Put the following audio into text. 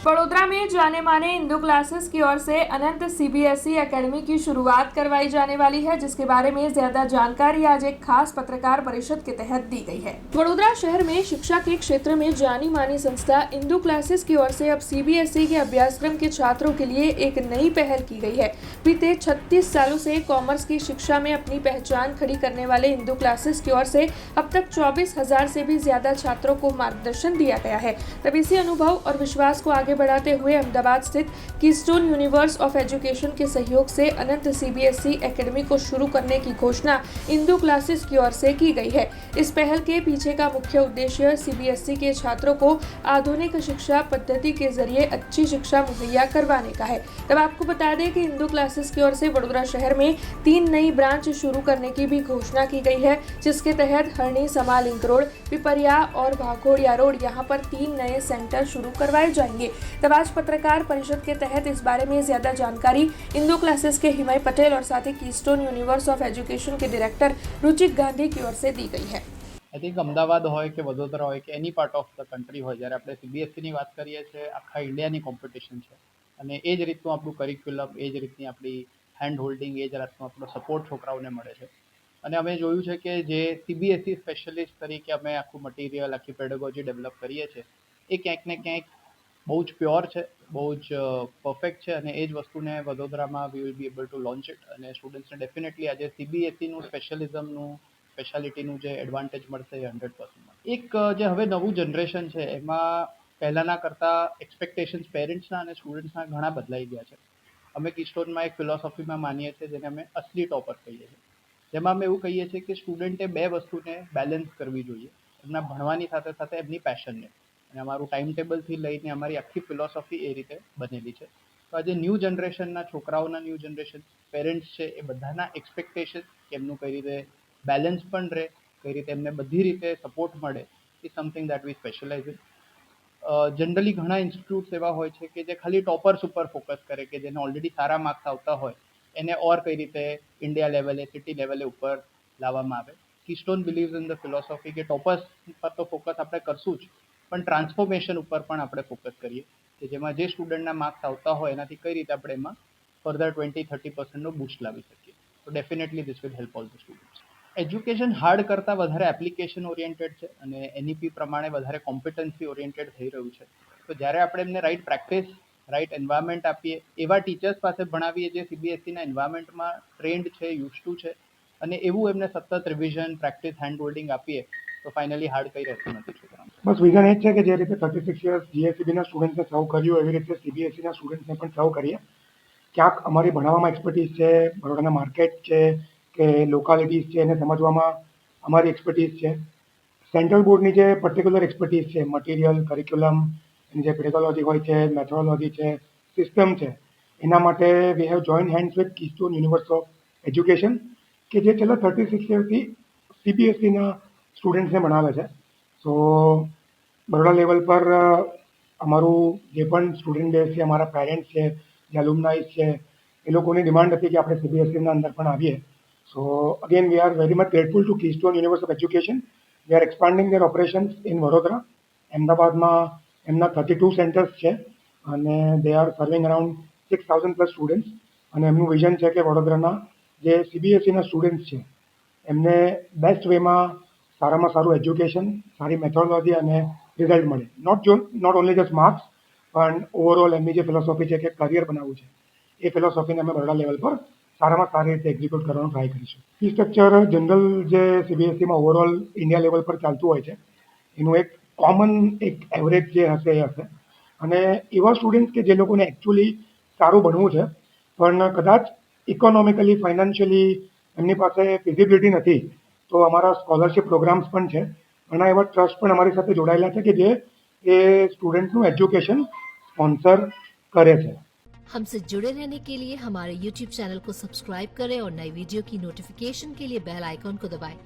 बड़ोदरा में जाने माने इंदू क्लासेस की ओर से अनंत सीबीएसई एकेडमी की शुरुआत करवाई जाने वाली है, जिसके बारे में ज्यादा जानकारी आज एक खास पत्रकार परिषद के तहत दी गई है। बड़ोदरा शहर में शिक्षा के क्षेत्र में जानी मानी संस्था इंदू क्लासेस की ओर से अब सीबीएसई के अभ्यासक्रम के छात्रों के लिए एक नई पहल की गई है। बीते 36 सालों से कॉमर्स की शिक्षा में अपनी पहचान खड़ी करने वाले इंदू क्लासेस की ओर से अब तक 24,000 से भी ज्यादा छात्रों को मार्गदर्शन दिया गया है। तब इसी अनुभव और विश्वास को आगे बढ़ाते हुए अहमदाबाद स्थित कीस्टोन यूनिवर्स ऑफ एजुकेशन के सहयोग से अनंत सीबीएसई एकेडमी को शुरू करने की घोषणा इंदू क्लासेस की ओर से की गई है। इस पहल के पीछे का मुख्य उद्देश्य सीबीएसई के छात्रों को आधुनिक शिक्षा पद्धति के जरिए अच्छी शिक्षा मुहैया करवाने का है। तब आपको बता दें कि इंदू क्लासेस की ओर से वडोदरा शहर में 3 नई ब्रांच शुरू करने की भी घोषणा की गई है, जिसके तहत हरणी, समा लिंक रोड, पिपरिया और भागोड़िया रोड यहाँ पर 3 नए सेंटर शुरू करवाए जाएंगे। तब आज पत्रकार परिषद के तहत इस बारे में ज्यादा जानकारी इंदू क्लासेस के हिमय पटेल और साथ ही कीस्टोन यूनिवर्स ऑफ एजुकेशन के डायरेक्टर रुचिक गांधी की ओर से दी गई है। आई थिंक अमदावाद હોય કે વડોદરા હોય કે એની પાર્ટ ઓફ ધ કન્ટ્રી હોય, જ્યારે આપણે સીબીએસઈની વાત કરીએ છીએ, આખા ઇન્ડિયાની કોમ્પિટિશન છે અને એ જ રીતનું આપણું કરિક્યુલમ, એ જ રીતની આપણી હેન્ડ હોલ્ડિંગ, એ જ રીતનો આપણો સપોર્ટ છોકરાઓને મળે છે. અને અમે જોયું છે કે જે સીબીએસઈ સ્પેશિયલિસ્ટ તરીકે અમે આખું મટીરિયલ, આખી પેડગોજી ડેવલપ કરીએ છીએ, એ ક્યાંક ને ક્યાંક બહુ જ પ્યોર છે, બહુ જ પરફેક્ટ છે અને એ જ વસ્તુને વડોદરામાં we will be able to launch it અને સ્ટુડન્ટ્સને ડેફિનેટલી આજે સીબીએસઈનું સ્પેશિયલિઝમનું, સ્પેશિયાલિટીનું જે એડવાન્ટેજ મળશે એ 100% એક જે હવે નવું જનરેશન છે એમાં પહેલાંના કરતાં એક્સપેક્ટેશન્સ પેરેન્ટ્સના અને સ્ટુડન્ટ્સના ઘણા બદલાઈ ગયા છે. અમે કિસ્ટોનમાં એક ફિલોસોફીમાં માનીએ છીએ જેને અમે અસલી ટોપર કહીએ છીએ, જેમાં અમે એવું કહીએ છીએ કે સ્ટુડન્ટે બે વસ્તુને બેલેન્સ કરવી જોઈએ, એમના ભણવાની સાથે સાથે એમની પેશનને. અને અમારું ટાઈમ ટેબલથી લઈને અમારી આખી ફિલોસોફી એ રીતે બનેલી છે. તો આજે ન્યૂ જનરેશનના છોકરાઓના, ન્યૂ જનરેશન પેરેન્ટ્સ છે, એ બધાના એક્સપેક્ટેશન કે એમનું કઈ રીતે બેલેન્સ પણ રહે, કઈ રીતે એમને બધી રીતે સપોર્ટ મળે, is something that we specialise in. Generally ઘણા ઇન્સ્ટિટ્યૂટ્સ એવા હોય છે કે જે ખાલી ટોપર્સ ઉપર ફોકસ કરે, કે જેને ઓલરેડી સારા માર્ક્સ આવતા હોય એને ઓર કઈ રીતે ઇન્ડિયા લેવલે, સિટી લેવલે ઉપર લાવવામાં આવે. Keystone believes in the philosophy કે ટોપર્સ પર તો ફોકસ આપણે કરશું જ, પણ ટ્રાન્સફોર્મેશન ઉપર પણ આપણે ફોકસ કરીએ કે જેમાં જે સ્ટુડન્ટના માર્ક્સ આવતા હોય એનાથી કઈ રીતે આપણે એમાં ફર્ધર 20-30%નો બૂસ્ટ લાવી શકીએ. તો definitely this will help all the students. Education hard કરતાં વધારે એપ્લિકેશન ઓરિએન્ટેડ છે અને એનઈપી પ્રમાણે વધારે કોમ્પિટન્સી ઓરિએન્ટેડ થઈ રહ્યું છે. તો જ્યારે આપણે એમને રાઇટ પ્રેક્ટિસ, રાઇટ એન્વાયરમેન્ટ આપીએ, એવા ટીચર્સ પાસે ભણાવીએ જે સીબીએસઈના એન્વાયરમેન્ટમાં ટ્રેન્ડ છે, યુઝ ટુ છે, અને એવું એમને સતત રિવિઝન, પ્રેક્ટિસ, હેન્ડ હોલ્ડિંગ આપીએ તો ફાઇનલી હાર્ડ કંઈ રહેતું નથી છોકરાઓને. બસ વિઝન એ જ છે કે જે રીતે 36 યર્સ જીએસસીબીના સ્ટુડન્ટ્સને સર્વ કર્યું એવી રીતે સીબીએસઈના સ્ટુડન્ટ્સને પણ સર્વ કરીએ. ક્યાંક અમારી ભણાવવામાં એક્સપર્ટીઝ છે, બરોડાના માર્કેટ છે કે લોકાલિટીઝ છે એને સમજવામાં અમારી એક્સપર્ટીઝ છે. સેન્ટ્રલ બોર્ડની જે પર્ટિક્યુલર એક્સપર્ટીઝ છે, મટીરિયલ, કરિક્યુલમ, એની જે પેડગોલોજી હોય છે, મેથોડોલોજી છે, સિસ્ટમ છે, એના માટે we have join hands with keystone Universe of education કે જે છેલ્લા 36 યર્સથી સીબીએસઈના સ્ટુડન્ટ્સને ભણાવે છે. સો બરોડા લેવલ પર અમારું જે પણ સ્ટુડન્ટ બેઝ છે, અમારા પેરેન્ટ્સ છે, જે એલ્યુમનાઇઝ છે, એ લોકોની ડિમાન્ડ હતી કે આપણે સીબીએસઈના અંદર પણ આવીએ. So again we are very much grateful to Keystone Universe of Education. We are expanding their operations in Vadodara. અમદાવાદમાં એમના 32 સેન્ટર્સ છે અને they are serving around 6,000+ students. અને એમનું વિઝન છે કે વડોદરાના જે સીબીએસઈના સ્ટુડન્ટ્સ છે એમને બેસ્ટ વેમાં સારામાં સારું એજ્યુકેશન, સારી મેથોડોલોજી અને રિઝલ્ટ મળે. નોટ ઓનલી જસ્ટ માર્ક્સ, પણ ઓવરઓલ એમની જે ફિલોસોફી છે કે કરિયર બનાવવું છે, એ ફિલોસોફીને અમે બરોડા લેવલ પર સારામાં સારી રીતે એક્ઝિક્યુટ કરવાનો ટ્રાય કરીશું. ફી સ્ટ્રક્ચર જનરલ જે સીબીએસઈમાં ઓવરઓલ ઇન્ડિયા લેવલ પર ચાલતું હોય છે એનું એક કોમન એક એવરેજ જે હશે એ હશે. અને એવા સ્ટુડન્ટ્સ કે જે લોકોને એકચ્યુઅલી સારું ભણવું છે પણ કદાચ ઇકોનોમિકલી, ફાઇનાન્શિયલી એમની પાસે ફિઝિબિલિટી નથી, તો અમારા સ્કોલરશિપ પ્રોગ્રામ્સ પણ છે. ઘણા એવા ટ્રસ્ટ પણ અમારી સાથે જોડાયેલા છે કે જે એ સ્ટુડન્ટનું એજ્યુકેશન स्पॉन्सर करे थे। हमसे जुड़े रहने के लिए हमारे YouTube चैनल को सब्सक्राइब करें और नई वीडियो की नोटिफिकेशन के लिए बेल आइकॉन को दबाएं।